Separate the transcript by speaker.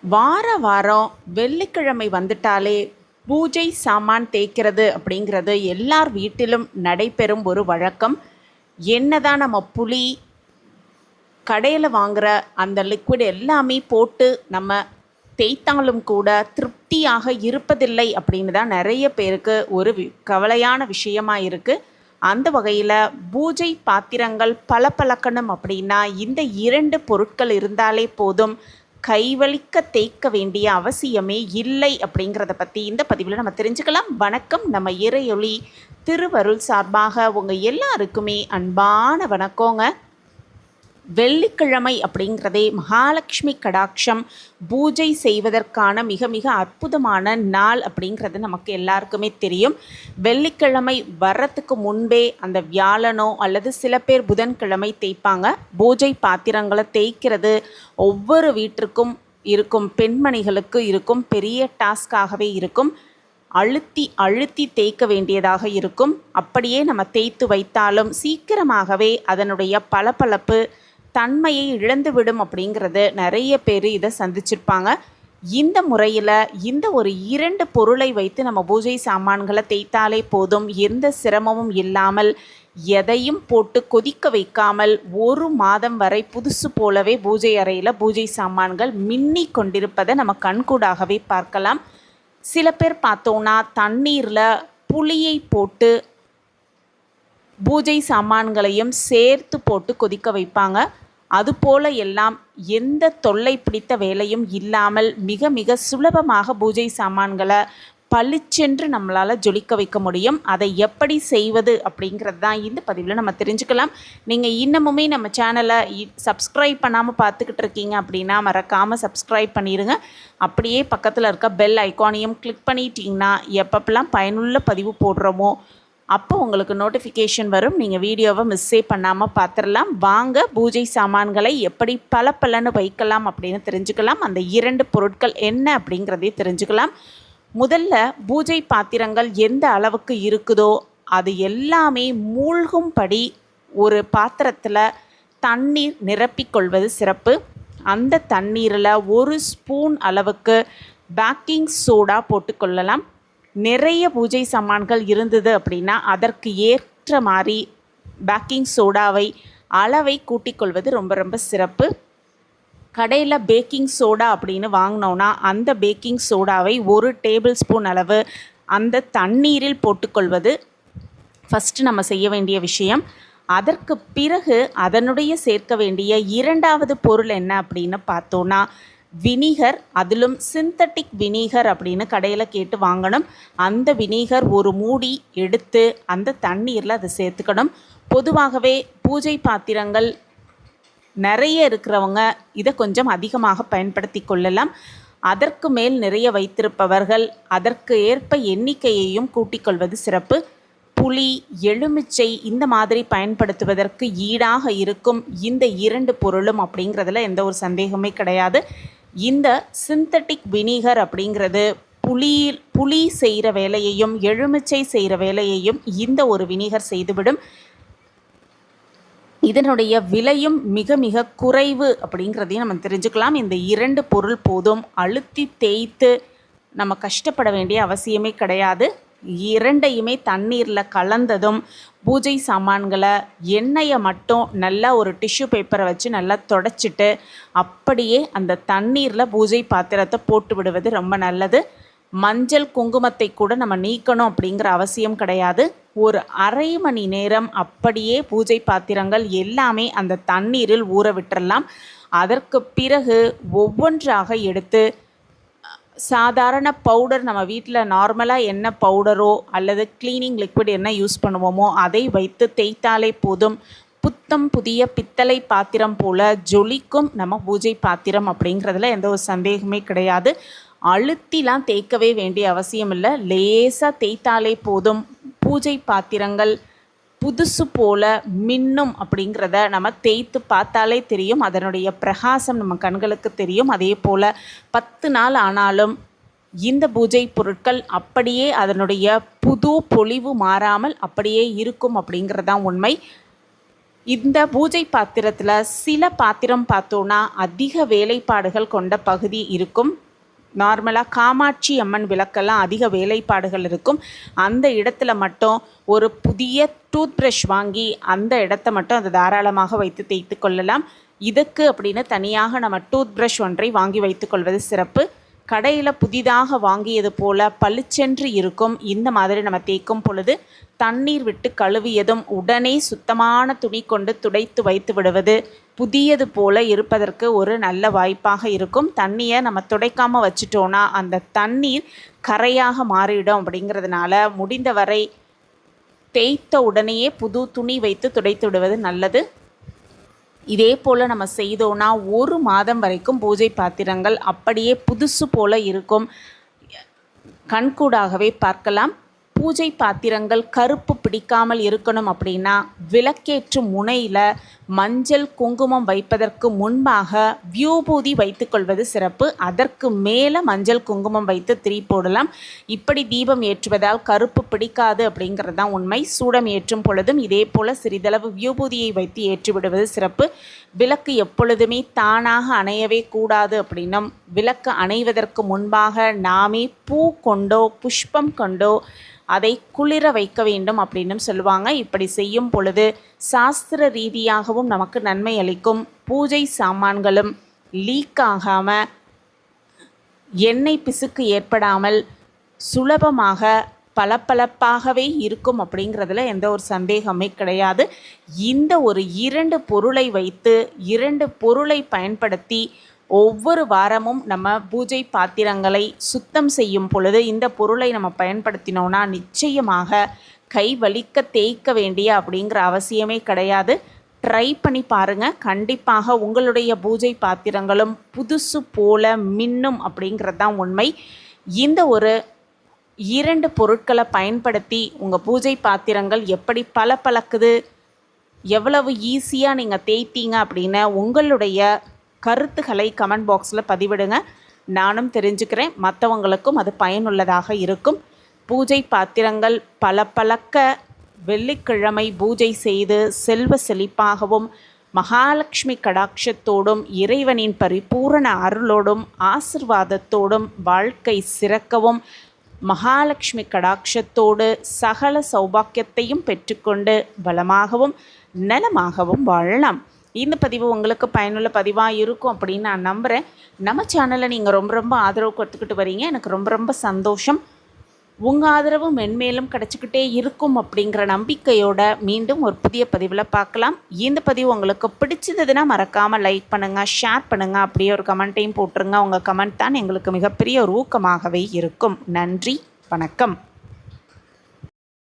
Speaker 1: வார வாரம் வெள்ளிக்கிழமை வந்துட்டாலே பூஜை சாமான் தேய்க்கிறது அப்படிங்கிறது எல்லார் வீட்டிலும் நடைபெறும் ஒரு வழக்கம். என்னதான் நம்ம புளி கடையில் வாங்குகிற அந்த லிக்விட் எல்லாமே போட்டு நம்ம தேய்த்தாலும் கூட திருப்தியாக இருப்பதில்லை அப்படின்னு தான் நிறைய பேருக்கு ஒரு கவலையான விஷயமாக இருக்குது. அந்த வகையில் பூஜை பாத்திரங்கள் பளபளக்கணும் அப்படின்னா இந்த 2 பொருட்கள் இருந்தாலே போதும், கைவலிக்க தேய்க்க வேண்டிய அவசியமே இல்லை அப்படிங்கிறத பற்றி இந்த பதிவில் நம்ம தெரிஞ்சுக்கலாம். வணக்கம். நம்ம இறையொளி திருவருள் சார்பாக உங்கள் எல்லாருக்குமே அன்பான வணக்கங்க. வெள்ளிக்கிழமை அப்படிங்கிறதே மகாலட்சுமி கடாட்சம் பூஜை செய்வதற்கான மிக மிக அற்புதமான நாள் அப்படிங்கிறது நமக்கு எல்லாருக்குமே தெரியும். வெள்ளிக்கிழமை வர்றதுக்கு முன்பே அந்த வியாழனோ அல்லது சில பேர் புதன்கிழமை தேய்ப்பாங்க. பூஜை பாத்திரங்களை தேய்க்கிறது ஒவ்வொரு வீட்டிற்கும் இருக்கும் பெண்மணிகளுக்கு இருக்கும் பெரிய டாஸ்காகவே இருக்கும். அழுத்தி அழுத்தி தேய்க்க வேண்டியதாக இருக்கும். அப்படியே நம்ம தேய்த்து வைத்தாலும் சீக்கிரமாகவே அதனுடைய பளபளப்பு தன்மையை இழந்துவிடும் அப்படிங்கிறது நிறைய பேர் இதை சந்திச்சிருப்பாங்க. இந்த முறையில் இந்த ஒரு 2 பொருளை வைத்து நம்ம பூஜை சாமான்களை தேய்த்தாலே போதும், எந்த சிரமமும் இல்லாமல் எதையும் போட்டு கொதிக்க வைக்காமல் 1 மாதம் வரை புதுசு போலவே பூஜை அறையில் பூஜை சாமான்கள் மின்னி கொண்டிருப்பதை நம்ம கண்கூடாகவே பார்க்கலாம். சில பேர் பார்த்தோன்னா தண்ணீரில் புளியை போட்டு பூஜை சாமான்களையும் சேர்த்து போட்டு கொதிக்க வைப்பாங்க. அதுபோல் எல்லாம் எந்த தொல்லை பிடித்த வேலையும் இல்லாமல் மிக மிக சுலபமாக பூஜை சாமான்களை பளிச்சென்று நம்மளால் ஜொலிக்க வைக்க முடியும். அதை எப்படி செய்வது அப்படிங்கிறது தான் இந்த பதிவில் நம்ம தெரிஞ்சுக்கலாம். நீங்கள் இன்னமுமே நம்ம சேனலை சப்ஸ்கிரைப் பண்ணாமல் பார்த்துக்கிட்டு இருக்கீங்க அப்படின்னா மறக்காமல் சப்ஸ்கிரைப் பண்ணிடுங்க. அப்படியே பக்கத்தில் இருக்க பெல் ஐக்கானையும் கிளிக் பண்ணிட்டீங்கன்னா எப்பப்பெல்லாம் பயனுள்ள பதிவு போடுறோமோ அப்போ உங்களுக்கு நோட்டிஃபிகேஷன் வரும். நீங்கள் வீடியோவை மிஸ்ஸே பண்ணாமல் பார்த்துடலாம். வாங்க பூஜை சாமான்களை எப்படி பளபளன்னு வைக்கலாம் அப்படின்னு தெரிஞ்சுக்கலாம். அந்த 2 பொருட்கள் என்ன அப்படிங்கிறதே தெரிஞ்சுக்கலாம். முதல்ல பூஜை பாத்திரங்கள் எந்த அளவுக்கு இருக்குதோ அது எல்லாமே மூழ்கும்படி ஒரு பாத்திரத்தில் தண்ணீர் நிரப்பிக்கொள்வது சிறப்பு. அந்த தண்ணீரில் 1 ஸ்பூன் அளவுக்கு பேக்கிங் சோடா போட்டுக்கொள்ளலாம். நிறைய பூஜை சாமான்கள் இருந்தது அப்படின்னா அதற்கு ஏற்ற மாதிரி பேக்கிங் சோடாவை அளவை கூட்டிக்கொள்வது ரொம்ப ரொம்ப சிறப்பு. கடையில் பேக்கிங் சோடா அப்படின்னு வாங்கினோன்னா அந்த பேக்கிங் சோடாவை 1 டேபிள் ஸ்பூன் அளவு அந்த தண்ணீரில் போட்டுக்கொள்வது ஃபஸ்ட்டு நம்ம செய்ய வேண்டிய விஷயம். அதற்கு பிறகு அதனுடைய சேர்க்க வேண்டிய 2வது பொருள் என்ன அப்படின்னு பார்த்தோன்னா வினிகர். அதிலும் சிந்தட்டிக் வினிகர் அப்படின்னு கடையில் கேட்டு வாங்கணும். அந்த வினிகர் 1 மூடி எடுத்து அந்த தண்ணீரில் அதை சேர்த்துக்கணும். பொதுவாகவே பூஜை பாத்திரங்கள் நிறைய இருக்கிறவங்க இதை கொஞ்சம் அதிகமாக பயன்படுத்தி கொள்ளலாம். அதற்கு மேல் நிறைய வைத்திருப்பவர்கள் அதற்கு ஏற்ப எண்ணிக்கையையும் கூட்டிக்கொள்வது சிறப்பு. புளி, எலுமிச்சை இந்த மாதிரி பயன்படுத்துவதற்கு ஈடாக இருக்கும் இந்த 2 பொருளும் அப்படிங்கிறதுல எந்த ஒரு சந்தேகமே கிடையாது. இந்த சிந்தட்டிக் வினிகர் அப்படிங்கிறது புளி செய்கிற வேலையையும் எலுமிச்சை செய்கிற வேலையையும் இந்த ஒரு வினிகர் செய்துவிடும். இதனுடைய விலையும் மிக மிக குறைவு அப்படிங்கிறதையும் நம்ம தெரிஞ்சுக்கலாம். இந்த 2 பொருள் போதும். அழுத்தி தேய்த்து நம்ம கஷ்டப்பட வேண்டிய அவசியமே கிடையாது. 2யுமே தண்ணீரில் கலந்ததும் பூஜை சாமான்களை எண்ணெயை மட்டும் நல்லா ஒரு டிஷ்யூ பேப்பரை வச்சு நல்லா தொடச்சிட்டு அப்படியே அந்த தண்ணீரில் பூஜை பாத்திரத்தை போட்டு விடுவது ரொம்ப நல்லது. மஞ்சள் குங்குமத்தை கூட நம்ம நீக்கணும் அப்படிங்கிற அவசியம் கிடையாது. ஒரு அரை மணி நேரம் அப்படியே பூஜை பாத்திரங்கள் எல்லாமே அந்த தண்ணீரில் ஊற விட்டுறலாம். அதற்கு பிறகு ஒவ்வொன்றாக எடுத்து சாதாரண பவுடர், நம்ம வீட்டில் நார்மலாக என்ன பவுடரோ அல்லது க்ளீனிங் லிக்விட் என்ன யூஸ் பண்ணுவோமோ அதை வைத்து தேய்த்தாலே போதும். புத்தம் புதிய பித்தளை பாத்திரம் போல் ஜொலிக்கும் நம்ம பூஜை பாத்திரம் அப்படிங்கிறதுல எந்த ஒரு சந்தேகமே கிடையாது. அழுத்திலாம் தேய்க்கவே வேண்டிய அவசியம் இல்லை. லேசாக தேய்த்தாலே போதும். பூஜை பாத்திரங்கள் புதுசு போல் மின்னும் அப்படிங்கிறத நம்ம தேய்த்து பார்த்தாலே தெரியும். அதனுடைய பிரகாசம் நம்ம கண்களுக்கு தெரியும். அதே போல் 10 நாள் ஆனாலும் இந்த பூஜை பொருட்கள் அப்படியே அதனுடைய புது பொலிவு மாறாமல் அப்படியே இருக்கும் அப்படிங்கிறதான் உண்மை. இந்த பூஜை பாத்திரத்தில் சில பாத்திரம் பார்த்தோன்னா அதிக வேலைப்பாடுகள் கொண்ட பகுதி இருக்கும். நார்மலாக காமாட்சி அம்மன் விளக்கெல்லாம் அதிக வேலைப்பாடுகள் இருக்கும். அந்த இடத்துல மட்டும் ஒரு புதிய டூத் ப்ரஷ் வாங்கி அந்த இடத்த மட்டும் அதை தாராளமாக வைத்து தேய்த்து கொள்ளலாம். இதுக்கு அப்படின்னு தனியாக நம்ம டூத் ப்ரஷ் ஒன்றை வாங்கி வைத்து கொள்வது சிறப்பு. கடையில் புதிதாக வாங்கியது போல் பளிச்சென்று இருக்கும். இந்த மாதிரி நம்ம தேய்க்கும் பொழுது தண்ணீர் விட்டு கழுவியதும் உடனே சுத்தமான துணி கொண்டு துடைத்து வைத்து விடுவது புதியது போல இருப்பதற்கு ஒரு நல்ல வாய்ப்பாக இருக்கும். தண்ணியை நம்ம துடைக்காமல் வச்சுட்டோன்னா அந்த தண்ணீர் கரையாக மாறிடும். அப்படிங்கிறதுனால முடிந்தவரை தேய்த்த உடனேயே புது துணி வைத்து துடைத்து விடுவது நல்லது. இதே போல் நம்ம செய்தோன்னா 1 மாதம் வரைக்கும் பூஜை பாத்திரங்கள் அப்படியே புதுசு போல் இருக்கும். கண்கூடாகவே பார்க்கலாம். பூஜை பாத்திரங்கள் கருப்பு பிடிக்காமல் இருக்கணும் அப்படின்னா விளக்கேற்றும் முனையில் மஞ்சள் குங்குமம் வைப்பதற்கு முன்பாக வியூபூதி வைத்து கொள்வது சிறப்பு. அதற்கு மேலே மஞ்சள் குங்குமம் வைத்து திரி போடலாம். இப்படி தீபம் ஏற்றுவதால் கருப்பு பிடிக்காது அப்படிங்கிறது தான் உண்மை. சூடம் ஏற்றும் பொழுதும் இதே போல் சிறிதளவு வியூபூதியை வைத்து ஏற்றிவிடுவது சிறப்பு. விளக்கு எப்பொழுதுமே தானாக அணையவே கூடாது. அப்படின்னும் விளக்கு அணைவதற்கு முன்பாக நாமே பூ கொண்டோ புஷ்பம் கொண்டோ அதை குளிர வைக்க வேண்டும் அப்படின்னும் சொல்லுவாங்க. இப்படி செய்யும் பொழுது சாஸ்திர ரீதியாகவும் நமக்கு நன்மை அளிக்கும். பூஜை சாமான்களும் லீக் ஆகாமல் எண்ணெய் பிசுக்கு ஏற்படாமல் சுலபமாக பளபளப்பாகவே இருக்கும் அப்படிங்கிறதுல எந்த ஒரு சந்தேகமே கிடையாது. இந்த ஒரு 2 பொருளை வைத்து 2 பொருளை பயன்படுத்தி ஒவ்வொரு வாரமும் நம்ம பூஜை பாத்திரங்களை சுத்தம் செய்யும் பொழுது இந்த பொருளை நம்ம பயன்படுத்தினோன்னா நிச்சயமாக கை வலிக்க தேய்க்க வேண்டிய அப்படிங்கிற அவசியமே கிடையாது. ட்ரை பண்ணி பாருங்கள். கண்டிப்பாக உங்களுடைய பூஜை பாத்திரங்களும் புதுசு போல மின்னும் அப்படிங்கிறது தான் உண்மை. இந்த ஒரு 2 பொருட்களை பயன்படுத்தி உங்கள் பூஜை பாத்திரங்கள் எப்படி பளபளக்குது, எவ்வளவு ஈஸியாக நீங்கள் தேய்த்தீங்க அப்படின்னு உங்களுடைய கருத்துக்களை கமெண்ட் பாக்ஸில் பதிவிடுங்க. நானும் தெரிஞ்சுக்கிறேன், மற்றவங்களுக்கும் அது பயனுள்ளதாக இருக்கும். பூஜை பாத்திரங்கள் பளபளக்க வெள்ளிக்கிழமை பூஜை செய்து செல்வ செழிப்பாகவும் மகாலட்சுமி கடாட்சத்தோடும் இறைவனின் பரிபூரண அருளோடும் ஆசிர்வாதத்தோடும் வாழ்க்கை சிறக்கவும் மகாலட்சுமி கடாட்சத்தோடு சகல சௌபாக்கியத்தையும் பெற்றுக்கொண்டு பலமாகவும் நலமாகவும் வாழலாம். இந்த பதிவு உங்களுக்கு பயனுள்ள பதிவாக இருக்கும் அப்படின்னு நான் நம்புகிறேன். நம்ம சேனலை நீங்கள் ரொம்ப ஆதரவு கொடுத்துக்கிட்டு வரீங்க. எனக்கு ரொம்ப சந்தோஷம். உங்கள் ஆதரவு மென்மேலும் கிடச்சிக்கிட்டே இருக்கும் அப்படிங்கிற நம்பிக்கையோட மீண்டும் ஒரு புதிய பதிவில் பார்க்கலாம். இந்த பதிவு உங்களுக்கு பிடிச்சிருந்ததுன்னா மறக்காமல் லைக் பண்ணுங்கள், ஷேர் பண்ணுங்கள், அப்படியே ஒரு கமெண்ட்டையும் போட்டுருங்க. உங்கள் கமெண்ட் தான் எங்களுக்கு மிகப்பெரிய ஒரு ஊக்கமாகவே இருக்கும். நன்றி, வணக்கம்.